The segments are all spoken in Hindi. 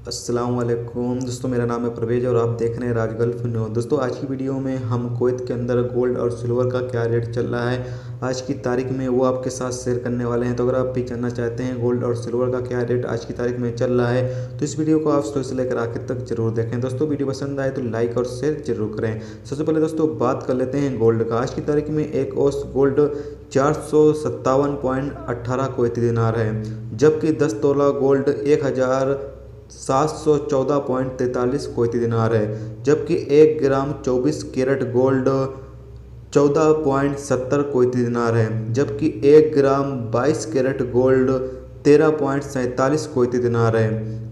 अस्सलाम वालेकुम दोस्तों, मेरा नाम है परवेज और आप देख रहे हैं राज गल्फ न्यूज़। दोस्तों आज की वीडियो में हम कुवैत के अंदर गोल्ड और सिल्वर का क्या रेट चल रहा है आज की तारीख में वो आपके साथ शेयर करने वाले हैं। तो अगर आप भी जानना चाहते हैं गोल्ड और सिल्वर का क्या रेट आज की तारीख में चल रहा है तो इस वीडियो को आप शुरू से लेकर आखिर तक जरूर देखें। दोस्तों वीडियो पसंद आए तो लाइक और शेयर जरूर करें। सबसे पहले दोस्तों बात कर लेते हैं गोल्ड का। आज की तारीख में एक औंस गोल्ड 457.18 कुवैती दिनार है, जबकि 10 तोला गोल्ड 1714.43 कुवैती दिनार है, जबकि 1 ग्राम 24 कैरेट गोल्ड 14.70 कुवैती दिनार है, जबकि 1 ग्राम 22 कैरेट गोल्ड 13.47 कुवैती दिनार है,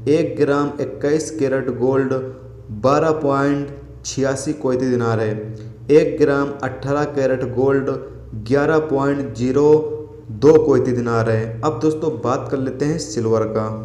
1 ग्राम 21 कैरेट गोल्ड 12.86 कुवैती दिनार है, 1 ग्राम 18 कैरेट गोल्ड 11.02 कुवैती दिनार है। अब दोस्तों बात कर लेते हैं सिल्वर का।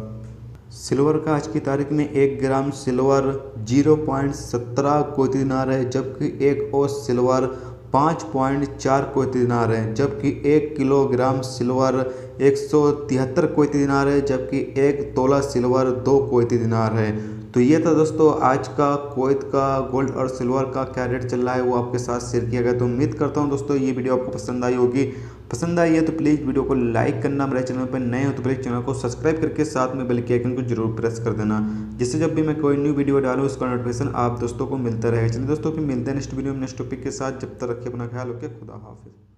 सिल्वर का आज की तारीख में 1 ग्राम सिल्वर 0.17 कुवैती दिनार है, जबकि 1 औंस सिल्वर 5.4 कुवैती दिनार है, जबकि 1 किलोग्राम सिल्वर 173 कुवैती दिनार है, जबकि 1 तोला सिल्वर 2 कुवैती दिनार है। तो ये था दोस्तों आज का कुवैत का गोल्ड और सिल्वर का क्या रेट चल रहा है वो आपके साथ शेयर किया गया। तो उम्मीद करता हूँ दोस्तों ये वीडियो आपको पसंद आई होगी। पसंद आई है तो प्लीज़ वीडियो को लाइक करना, मेरे चैनल पर नए हो तो प्लीज़ चैनल को सब्सक्राइब करके साथ में बेल के आइकन को जरूर प्रेस कर देना, जिससे जब भी मैं कोई न्यू वीडियो डालूँ उसका नोटिफिकेशन आप दोस्तों को मिलता रहेगा। चलिए दोस्तों फिर मिलते हैं नेक्स्ट वीडियो में नेक्स्ट टॉपिक के साथ। जब तक रखिए अपना ख्याल, ओके, खुदा हाफिज़।